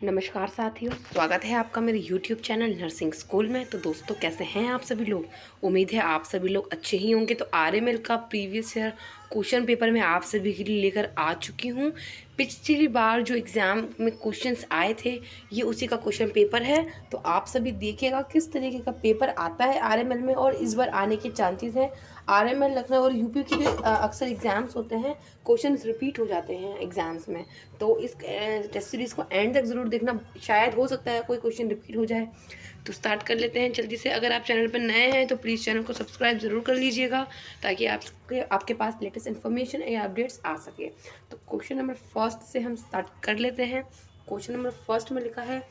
नमस्कार साथियों, स्वागत है आपका मेरे YouTube चैनल नर्सिंग स्कूल में। तो दोस्तों, कैसे हैं आप सभी लोग? उम्मीद है आप सभी लोग अच्छे ही होंगे। तो आरएमएल का प्रीवियस ईयर क्वेश्चन पेपर मैं आप सभी के लिए लेकर आ चुकी हूं। पिछली बार जो एग्ज़ाम में क्वेश्चंस आए थे, ये उसी का क्वेश्चन पेपर है। तो आप सभी देखिएगा किस तरीके का पेपर आता है आरएमएल में और इस बार आने के चांसेस हैं। आरएमएल लखनऊ और यूपी के जो अक्सर एग्ज़ाम्स होते हैं, क्वेश्चंस रिपीट हो जाते हैं एग्ज़ाम्स में। तो इस टेस्ट सीरीज़ को एंड तक ज़रूर देखना, शायद हो सकता है कोई क्वेश्चन रिपीट हो जाए। तो स्टार्ट कर लेते हैं जल्दी से। अगर आप चैनल पर नए हैं तो प्लीज़ चैनल को सब्सक्राइब ज़रूर कर लीजिएगा, ताकि आपके पास लेटेस्ट इन्फॉर्मेशन या अपडेट्स आ सके। तो क्वेश्चन नंबर फर्स्ट से हम स्टार्ट कर लेते हैं। क्वेश्चन नंबर फर्स्ट में लिखा है,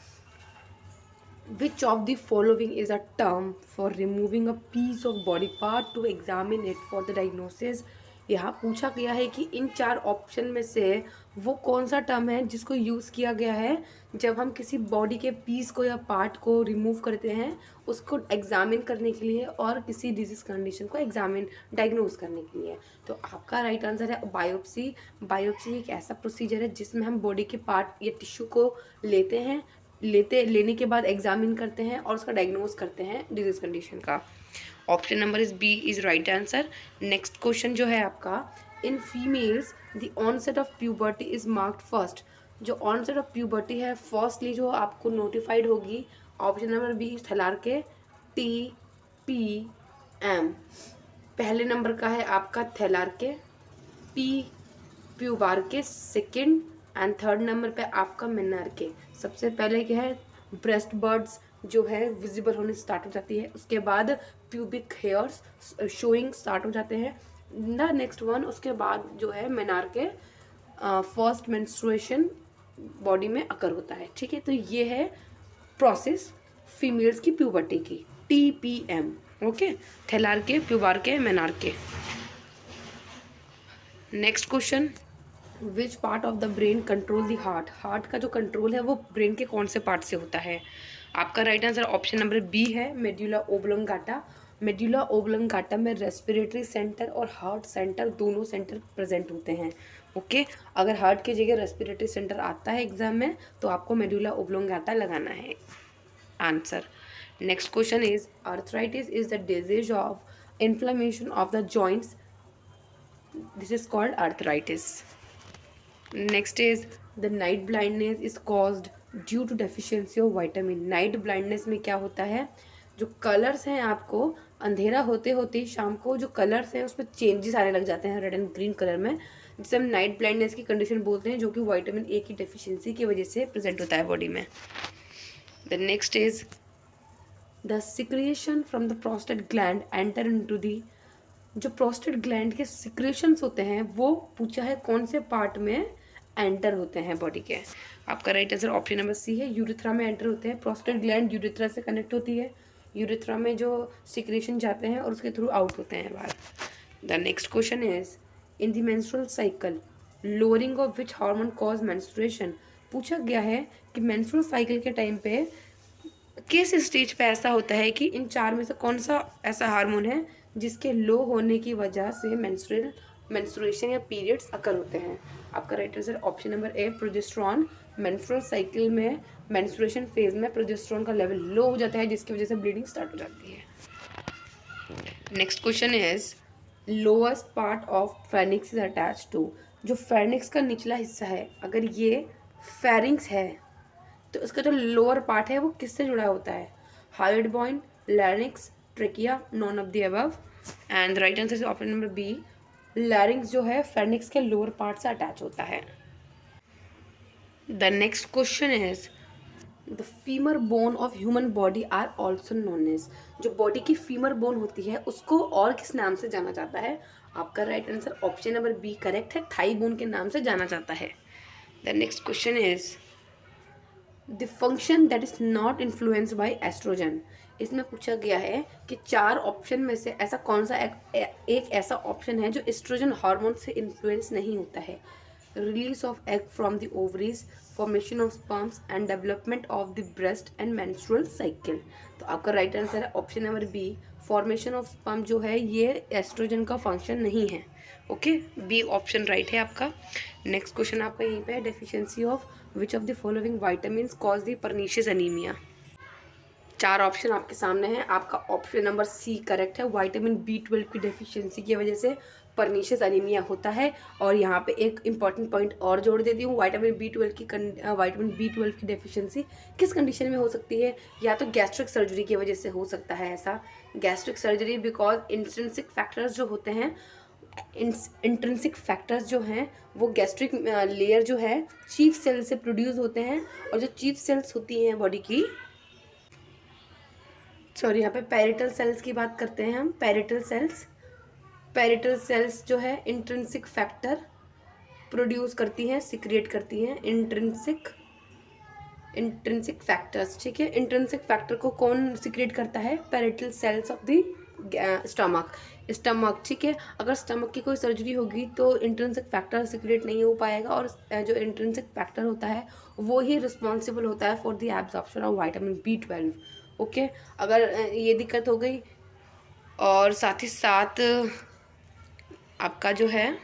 which of the following is a term for removing a piece of body part to examine it for the diagnosis. यहाँ पूछा गया है कि इन चार ऑप्शन में से वो कौन सा टर्म है जिसको यूज़ किया गया है जब हम किसी बॉडी के पीस को या पार्ट को रिमूव करते हैं, उसको एग्जामिन करने के लिए और किसी डिजीज कंडीशन को डायग्नोज करने के लिए। तो आपका राइट आंसर है बायोप्सी। बायोप्सी एक ऐसा प्रोसीजर है जिसमें हम बॉडी के पार्ट या टिश्यू को लेने के बाद एग्जामिन करते हैं और उसका डायग्नोज करते हैं डिजीज कंडीशन का। Option number is B is right answer. Next question जो है आपका, in females the onset of puberty is marked first. जो ऑनसेट ऑफ प्यूबर्टी है फर्स्टली जो आपको नोटिफाइड होगी, ऑप्शन नंबर बी थलार के TPM। पहले नंबर का है आपका थैलार के, P प्यूबार के सेकेंड, एंड थर्ड नंबर पे आपका मेनार के। सबसे पहले क्या है, ब्रेस्ट बर्ड्स जो है विजिबल होने स्टार्ट हो जाती है, उसके बाद प्यूबिक हेयर्स शोइंग स्टार्ट हो जाते हैं। द नेक्स्ट वन, उसके बाद जो है मेनार के फर्स्ट मेंस्ट्रुएशन बॉडी में अकर होता है। ठीक है, तो ये है प्रोसेस फीमेल्स की प्यूबर्टी की, TPM। ओके, थैलार के, प्यूबार के, मेनार के। Next question, which part of the brain control the heart. Heart का जो कंट्रोल है वो ब्रेन के कौन से पार्ट से होता है? आपका right answer option number B है मेड्यूला ओब्लोंगाटा। मेड्यूला ओब्लोंगाटा में रेस्पिरेटरी सेंटर और हार्ट सेंटर दोनों सेंटर प्रेजेंट होते हैं। ओके, अगर हार्ट की जगह रेस्पिरेटरी सेंटर आता है एग्जाम में तो आपको मेड्यूला ओब्लोंगाटा लगाना है answer. Next question is, arthritis is the disease of inflammation of the joints, this is called arthritis. Next is, the night blindness is caused due to deficiency of vitamin. Night blindness में क्या होता है, जो colours हैं आपको अंधेरा होते होते ही शाम को जो कलर्स हैं उस पर चेंजेस आने लग जाते हैं रेड एंड ग्रीन कलर में, जिसे हम नाइट ब्लाइंडनेस की कंडीशन बोलते हैं, जो कि विटामिन ए की डेफिशिएंसी की वजह से प्रेजेंट होता है बॉडी में। The next is, the secretion from the prostate gland enter into the. जो प्रोस्टेट ग्लैंड के सिक्रेशंस होते हैं वो पूछा है कौन से पार्ट में एंटर होते हैं बॉडी के। आपका right answer option number C है, यूरिथ्रा में एंटर होते हैं। प्रोस्टेट ग्लैंड यूरिथ्रा से कनेक्ट होती है, यूरिथ्रा में जो सिक्रेशन जाते हैं और उसके थ्रू आउट होते हैं बाहर। The next question is, in the menstrual cycle lowering of which hormone cause menstruation. पूछा गया है कि मेंस्ट्रुअल साइकिल के टाइम पे किस स्टेज पे ऐसा होता है कि इन चार में से कौन सा ऐसा हार्मोन है जिसके लो होने की वजह से मेंस्ट्रुएशन या पीरियड्स अकर होते हैं। आपका right answer option number A progesterone. Menstrual cycle में मेंस्ट्रुएशन फेज में प्रोजेस्टेरॉन का लेवल लो हो जाता है, जिसकी वजह से ब्लीडिंग स्टार्ट हो जाती है। Next question is, lowest part of pharynx is attach to. जो फेनिक्स का निचला हिस्सा है, अगर ये फेरिंग्स है तो इसका जो लोअर पार्ट है वो किससे जुड़ा होता है? Hyoid bone, larynx, trachea, none of the above. And right answer is option number B, larynx जो है फेनिक्स के लोअर पार्ट से अटैच होता है। The next question is, the femur bone of human body are also known as. जो बॉडी की femur bone होती है उसको और किस नाम से जाना जाता है? आपका right answer option number B correct है, थाई बोन के नाम से जाना जाता है। The next question is, the function that is not influenced by estrogen. इसमें पूछा गया है कि चार ऑप्शन में से ऐसा कौन सा एक ऐसा ऑप्शन है जो एस्ट्रोजन हार्मोन से इन्फ्लुएंस नहीं होता है। Release of egg from the ovaries, formation of sperms and development of the breast and menstrual cycle. तो आपका राइट आंसर है option number B, formation of sperm जो है ये एस्ट्रोजन का फंक्शन नहीं है। ओके, बी ऑप्शन राइट है आपका। नेक्स्ट क्वेश्चन आपका यहीं पे है, deficiency of which of the following vitamins cause the pernicious anaemia. 4 option आपके सामने हैं, आपका ऑप्शन नंबर सी करेक्ट है। विटामिन B12 की डेफिशिएंसी की वजह से परनीशियस एनीमिया होता है। और यहाँ पे एक इंपॉर्टेंट पॉइंट और जोड़ देती हूँ, विटामिन B12 की डेफिशिएंसी किस कंडीशन में हो सकती है? या तो गैस्ट्रिक सर्जरी की वजह से हो सकता है ऐसा, gastric surgery, because intrinsic factors जो होते हैं, इंट्रिंसिक फैक्टर्स जो हैं वो गैस्ट्रिक लेयर जो है चीफ सेल से प्रोड्यूस होते हैं। और जो चीफ सेल्स होती हैं बॉडी की, सॉरी यहाँ पे पैरिटल सेल्स की बात करते हैं हम, पैरिटल सेल्स जो है इंट्रिंसिक फैक्टर प्रोड्यूस करती हैं, सिक्रिएट करती हैं इंट्रिंसिक फैक्टर्स, ठीक है। इंट्रिंसिक फैक्टर को कौन सिक्रिएट करता है? Parietal cells of the stomach, ठीक है। अगर स्टमक की कोई सर्जरी होगी तो इंट्रिंसिक फैक्टर सिक्रिएट नहीं हो पाएगा, और जो इंट्रिंसिक फैक्टर होता है वो ही रिस्पॉन्सिबल होता है for the absorption of vitamin B12। Okay, अगर ये दिक्कत हो गई, और साथ ही साथ आपका जो है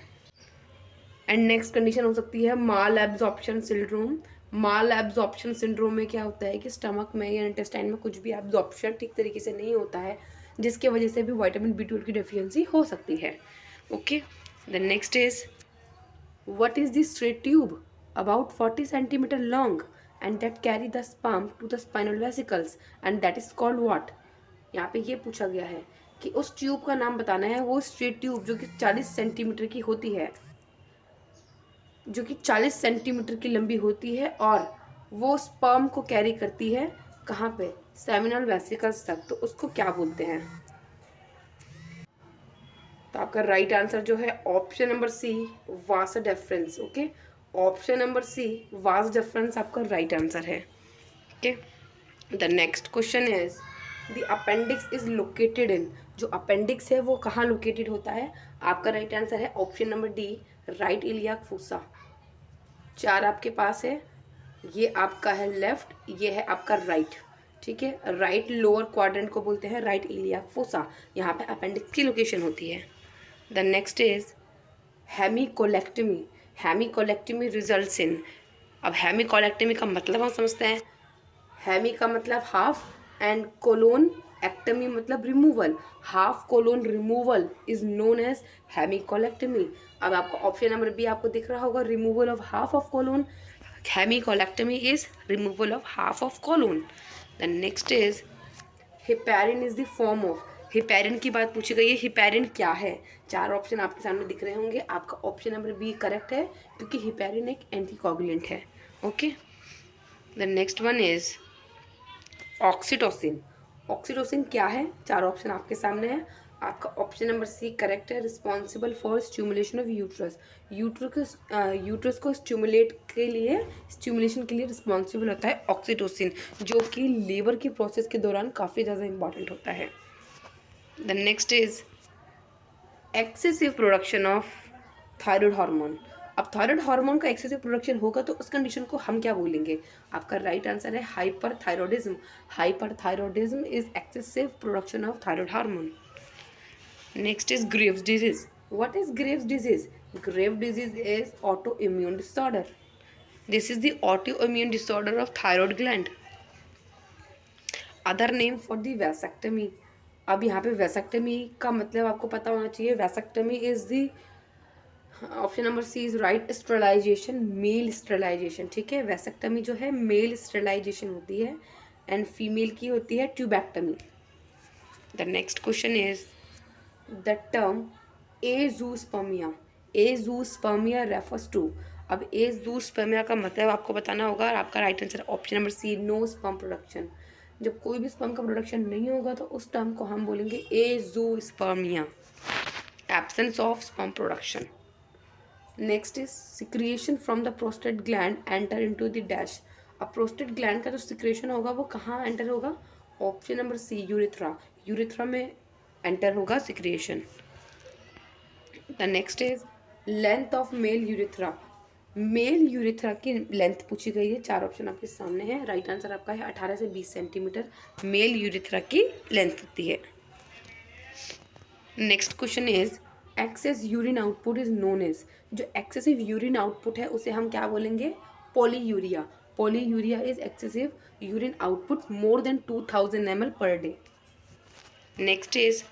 एंड नेक्स्ट कंडीशन हो सकती है माल एब्जॉर्प्शन सिंड्रोम। माल एब्जॉर्प्शन सिंड्रोम में क्या होता है कि स्टमक में या इंटेस्टाइन में कुछ भी एब्जॉर्प्शन ठीक तरीके से नहीं होता है, जिसके वजह से भी विटामिन B12 की डेफिशिएंसी हो सकती है। Okay, the next is what is the straight tube about 40 centimetre long and that carry the sperm to the spinal vesicles and that is called what। यहाँ पे ये पूछा गया है कि उस ट्यूब का नाम बताना है, वो स्ट्रेट ट्यूब जो कि 40 सेंटीमीटर की होती है, जो कि 40 सेंटीमीटर की लंबी होती है, और वो स्पर्म को कैरी करती है कहाँ पे? सेमिनल वेसिकल्स तक। तो उसको क्या बोलते हैं? तो आपका राइट आंसर जो है option number C, vas deferens. Okay, option number C, vas deferens आपका राइट आंसर है। Okay, the next question is the appendix is located in. जो अपेंडिक्स है वो कहाँ लोकेटेड होता है? आपका राइट आंसर है option number D, right iliac fossa. 4 आपके पास है, ये आपका है लेफ्ट, ये है आपका राइट, ठीक है। राइट लोअर क्वाड्रेंट को बोलते हैं राइट इलियाक फोसा, यहाँ पे अपेंडिक्स की लोकेशन होती है। The next is hemicolectomy. Hemicolectomy results in. अब हेमिकोलेक्टमी का मतलब हम समझते हैं, हेमी का मतलब हाफ एंड कोलोन एक्टमी मतलब removal, half colon removal is known as hemicolectomy. अब आपको ऑप्शन नंबर बी आपको दिख रहा होगा, removal of half of colon, hemicolectomy is removal of half of colon. The next is heparin is the form of. Heparin की बात पूछी गई है, हेपेरिन क्या है? 4 ऑप्शन आपके सामने दिख रहे होंगे, आपका ऑप्शन नंबर बी करेक्ट है, क्योंकि हेपेरिन एक एंटीकोगुलेंट है। Okay, the next one is oxytocin. Oxytocin क्या है? 4 ऑप्शन आपके सामने है, आपका ऑप्शन नंबर सी करेक्ट है, responsible for stimulation of uterus. Uterus को स्टिमुलेशन के लिए रिस्पॉन्सिबल होता है ऑक्सीटोसिन, जो कि लेबर की प्रोसेस के दौरान काफ़ी ज़्यादा इंपॉर्टेंट होता है। The next is excessive production of thyroid hormone. अब थायराइड हार्मोन का एक्सेसिव प्रोडक्शन होगा तो उस कंडीशन को हम क्या बोलेंगे? आपका राइट आंसर है hyperthyroidism. Hyperthyroidism is excessive production of thyroid hormone. Next is Graves disease. What is Graves disease? Grave disease is autoimmune disorder. This is the autoimmune disorder of thyroid gland. Other name for the vasectomy. अब यहाँ पे वैसेक्टमी का मतलब आपको पता होना चाहिए। Vasectomy is the option number C is right, sterilisation, male sterilisation, ठीक है। वैसेक्टमी जो है मेल स्टेरिलाइजेशन होती है, एंड फीमेल की होती है tubectomy. The next question is the term azoospermia. Azoospermia refers to. अब एजूस्पर्मिया का मतलब आपको बताना होगा, और आपका right answer option number C, no sperm production. जब कोई भी स्पर्म का प्रोडक्शन नहीं होगा तो उस टर्म को हम बोलेंगे azoospermia, absence of sperm production. Next is secretion from the prostate gland enter into the dash. अब प्रोस्टेट ग्लैंड का जो सिक्रिएशन होगा वो कहाँ एंटर होगा? Option number C, urethra. Urethra में एंटर होगा secretion. The next is length of male urethra. Male urethra की लेंथ पूछी गई है, 4 ऑप्शन आपके सामने है, राइट आंसर आपका है 18 से 20 सेंटीमीटर मेल यूरिथ्रा की लेंथ होती है। Next question is excess urine output is known as. जो एक्सेसिव यूरिन आउटपुट है उसे हम क्या बोलेंगे? polyuria. Polyuria is excessive urine output more than 2000 ml per day. Next is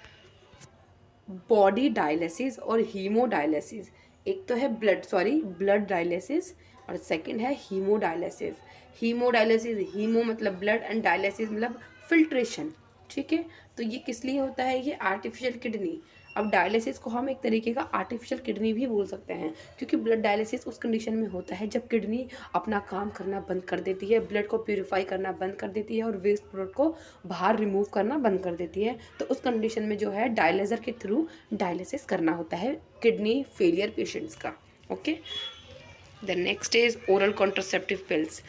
body dialysis और हीमोडायलिसिस. एक तो है ब्लड डायलिसिस और सेकंड है हीमोडायलिसिस. हीमोडायलिसिस, हीमो मतलब ब्लड एंड डायलिसिस मतलब फिल्ट्रेशन. ठीक है, तो ये किस लिए होता है? ये आर्टिफिशियल किडनी. अब डायलिसिस को हम एक तरीके का आर्टिफिशियल किडनी भी बोल सकते हैं, क्योंकि ब्लड डायलिसिस उस कंडीशन में होता है जब किडनी अपना काम करना बंद कर देती है, ब्लड को प्यूरिफाई करना बंद कर देती है और वेस्ट प्रोडक्ट को बाहर रिमूव करना बंद कर देती है. तो उस कंडीशन में जो है डायलिज़र के थ्रू डायलिसिस करना होता है किडनी फेलियर पेशेंट्स का. Okay, the next is oral contraceptive pills.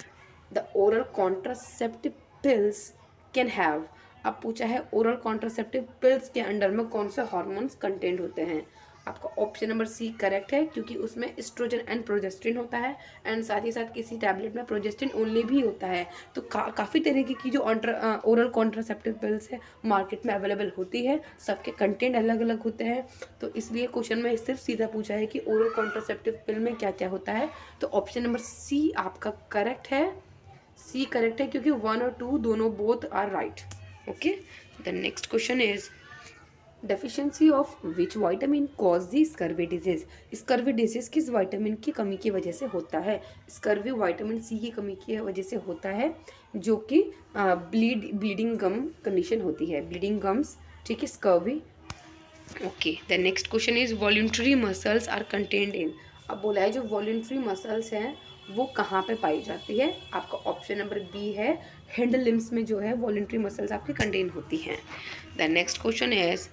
The oral contraceptive pills can have. अब पूछा है ओरल कॉन्ट्रासेप्टिव पिल्स के अंडर में कौन से हार्मोन्स कंटेंट होते हैं. आपका ऑप्शन नंबर सी करेक्ट है, क्योंकि उसमें एस्ट्रोजन एंड प्रोजेस्टिन होता है एंड साथ ही साथ किसी टैबलेट में प्रोजेस्टिन ओनली भी होता है. तो काफ़ी तरीके की जो ओरल कॉन्ट्रासेप्टिव पिल्स है मार्केट में अवेलेबल होती है, सबके कंटेंट अलग अलग होते हैं. तो इसलिए क्वेश्चन में सिर्फ सीधा पूछा है कि ओरल कॉन्ट्रासेप्टिव पिल में क्या क्या होता है. तो ऑप्शन नंबर सी आपका करेक्ट है. सी करेक्ट है क्योंकि 1 और 2 दोनों both are right. Okay, the next question is deficiency of which vitamin cause the scurvy disease. Scurvy disease किस वाइटामिन की कमी की वजह से होता है? स्कर्वी वाइटामिन सी की कमी की वजह से होता है, जो कि ब्लीडिंग गम कंडीशन होती है, ब्लीडिंग गम्स. ठीक है, scurvy. Okay, the next question is voluntary muscles are contained in. अब बोला है जो वॉल्यूंटरी मसल्स हैं वो कहाँ पे पाई जाती है. आपका ऑप्शन नंबर बी है, हैंड लिम्स में जो है वॉल्यूंटरी मसल्स आपके कंटेन होती हैं. The next question is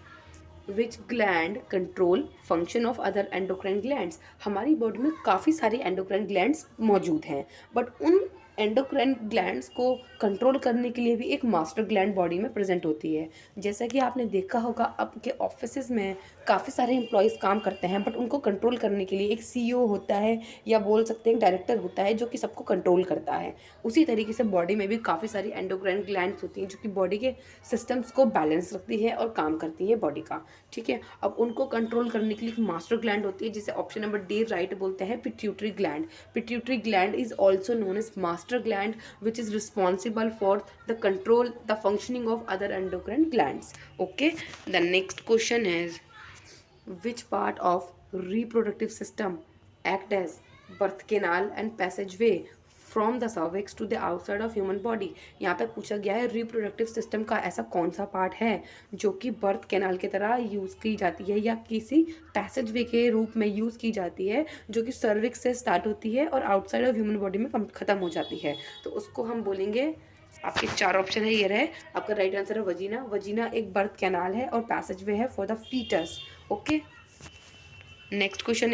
which gland control function of other endocrine glands. हमारी बॉडी में काफ़ी सारी एंडोक्राइन ग्लैंड्स मौजूद हैं, बट उन एंडोक्राइन ग्लैंड्स को कंट्रोल करने के लिए भी एक मास्टर ग्लैंड बॉडी में प्रेजेंट होती है. जैसा कि आपने देखा होगा आपके ऑफिस में काफ़ी सारे एम्प्लॉयज़ काम करते हैं, बट उनको कंट्रोल करने के लिए एक सीईओ होता है या बोल सकते हैं डायरेक्टर होता है जो कि सबको कंट्रोल करता है. उसी तरीके से बॉडी में भी काफ़ी सारी एंडोक्राइन ग्लैंड्स होती हैं जो कि बॉडी के सिस्टम्स को बैलेंस रखती है और काम करती है बॉडी का. ठीक है, अब उनको कंट्रोल करने के लिए एक मास्टर ग्लैंड होती है जिसे ऑप्शन नंबर डी राइट बोलते हैं, pituitary gland. Pituitary gland is also known as master gland which is responsible for the functioning of other endocrine glands. Okay, the next question is which part of reproductive system act as birth canal and passageway from the cervix to the outside of human body. यहाँ पे पूछा गया है reproductive system का ऐसा कौन सा part है जो कि बर्थ कैनाल की तरह यूज़ की जाती है या किसी पैसेजवे के रूप में यूज़ की जाती है, जो कि सर्विक्स से स्टार्ट होती है और आउटसाइड ऑफ ह्यूमन बॉडी में ख़त्म हो जाती है. तो उसको हम बोलेंगे, आपके 4 ऑप्शन है, ये रहे. आपका राइट आंसर है वजीना. वजीना एक बर्थ कैनाल है और पैसेजवे है for the foetus. Okay, next question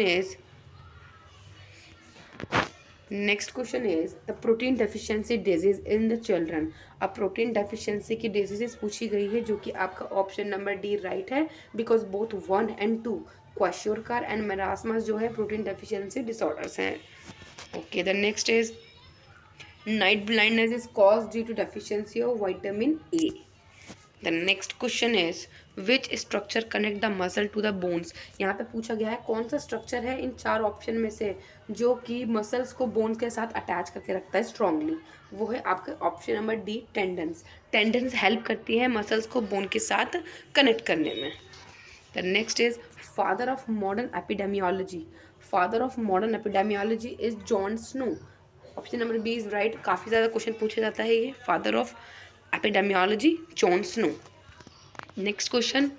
is the protein deficiency disease in the children. अब प्रोटीन डेफिशिएंसी की डिजीजेस पूछी गई है जो कि आपका ऑप्शन नंबर डी राइट है, because both 1 and 2 kwashiorkor and marasmus जो है प्रोटीन डेफिशिएंसी डिसऑर्डर्स हैं. Okay, the next is night blindness is cause due to deficiency of vitamin A. The next question is which structure connect the muscle to the bones. यहाँ पे पूछा गया है कौन सा स्ट्रक्चर है इन 4 ऑप्शन में से जो कि मसल्स को बोन्स के साथ अटैच करके रखता है स्ट्रांगली. वो है आपका option number D, tendons. Tendons help करती है मसल्स को बोन के साथ कनेक्ट करने में. The next is father of modern epidemiology. Father of modern epidemiology is John Snow. Option number B is right. काफ़ी ज़्यादा क्वेश्चन पूछा जाता है ये. Father of epidemiology John Snow. Next question,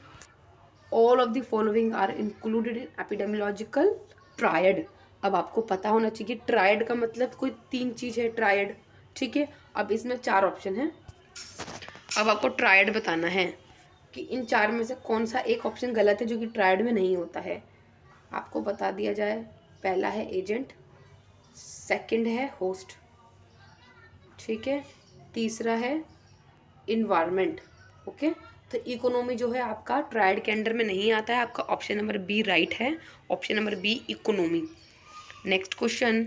all of the following are included in epidemiological triad. अब आपको पता होना चाहिए ट्रायड का मतलब कोई 3 चीज़ है ट्रायड. ठीक है, अब इसमें 4 ऑप्शन है. अब आपको ट्रायड बताना है कि इन 4 में से कौन सा एक ऑप्शन गलत है जो कि ट्रायड में नहीं होता है. आपको बता दिया जाए, पहला है एजेंट, सेकंड है होस्ट, ठीक है, तीसरा है इन्वायरमेंट. ओके, तो इकोनॉमी जो है आपका ट्रायड के अंडर में नहीं आता है. आपका ऑप्शन नंबर बी राइट है, option number B economy. Next question,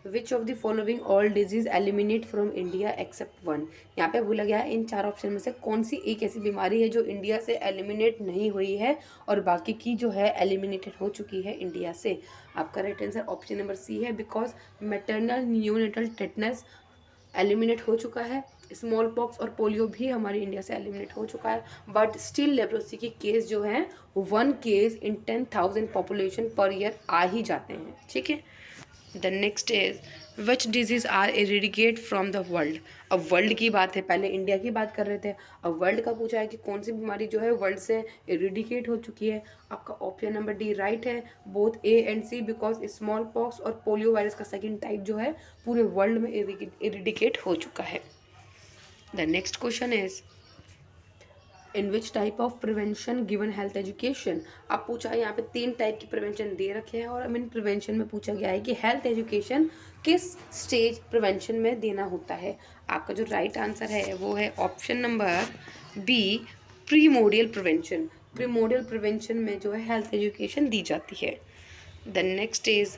which of the following all disease eliminate from India except one. यहाँ पे बोला गया है इन 4 ऑप्शन में से कौन सी एक ऐसी बीमारी है जो इंडिया से एलिमिनेट नहीं हुई है और बाकी की जो है एलिमिनेटेड हो चुकी है इंडिया से। आपका right answer option number C है, because maternal neonatal tetanus eliminate हो चुका है। स्मॉल पॉक्स और पोलियो भी हमारे इंडिया से एलिमिनेट हो चुका है, बट स्टिल लेप्रोसी की केस जो है 1 case in 10,000 population per year आ ही जाते हैं। ठीक है, the next is which disease are eradicate from the world. अब वर्ल्ड की बात है, पहले इंडिया की बात कर रहे थे, अब वर्ल्ड का पूछा है कि कौन सी बीमारी जो है वर्ल्ड से इरेडिकेट हो चुकी है। आपका ऑप्शन नंबर डी राइट है, both A and C, because smallpox और पोलियो वायरस का सेकेंड टाइप जो है पूरे वर्ल्ड में इरेडिकेट हो चुका है। The next question is in which type of prevention given health education. अब पूछा है, यहाँ पे 3 टाइप की प्रिवेंशन दे रखे हैं और अब इन प्रिवेंशन में पूछा गया है कि हेल्थ एजुकेशन किस स्टेज प्रिवेंशन में देना होता है। आपका जो राइट आंसर है वो है option number B, primordial prevention. Primordial prevention में जो है हेल्थ एजुकेशन दी जाती है। The next is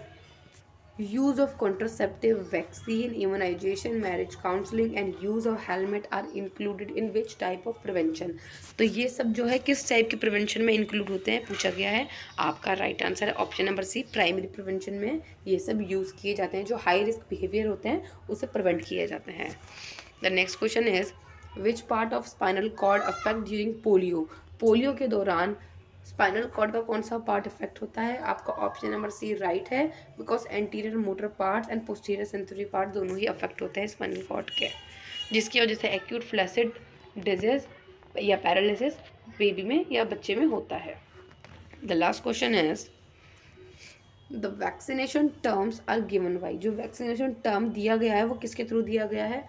use of contraceptive, vaccine, immunization, marriage counseling and use of helmet are included in which type of prevention। तो ये सब जो है किस टाइप के प्रिवेंशन में इंक्लूड होते हैं पूछा गया है। आपका राइट आंसर है option number C, primary prevention में ये सब यूज़ किए जाते हैं, जो हाई रिस्क बिहेवियर होते हैं उसे प्रिवेंट किए जाते हैं। The next question is which part of spinal cord affect during polio. Polio के दौरान स्पाइनल कॉर्ड का कौन सा पार्ट इफेक्ट होता है। आपका ऑप्शन नंबर सी राइट है, because anterior motor parts and posterior sensory part दोनों ही अफेक्ट होते हैं स्पाइनल कॉर्ड के, जिसकी वजह से एक्यूट फ्लैसिड डिजीज या पैरालिसिस बेबी में या बच्चे में होता है। The last question is the vaccination terms are given by. जो वैक्सीनेशन टर्म दिया गया है वो किसके थ्रू दिया गया है।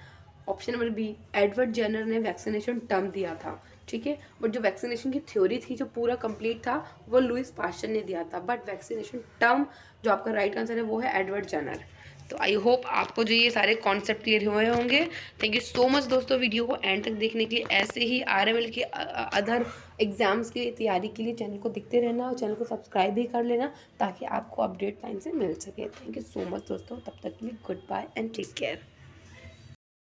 Option number B, Edward Jenner ने वैक्सीनेशन टर्म दिया था। ठीक है, बट जो वैक्सीनेशन की थ्योरी थी जो पूरा कंप्लीट था वो लुइस पास्चर ने दिया था, बट वैक्सीनेशन टर्म जो आपका राइट आंसर है वो है एडवर्ड जेनर। तो आई होप आपको जो ये सारे कॉन्सेप्ट क्लियर हुए होंगे। थैंक यू सो मच दोस्तों वीडियो को एंड तक देखने के लिए। ऐसे ही RML के अदर एग्जाम्स की तैयारी के लिए चैनल को दिखते रहना और चैनल को सब्सक्राइब भी कर लेना ताकि आपको अपडेट टाइम से मिल सके। थैंक यू सो मच दोस्तों, तब तक के लिए goodbye and take care.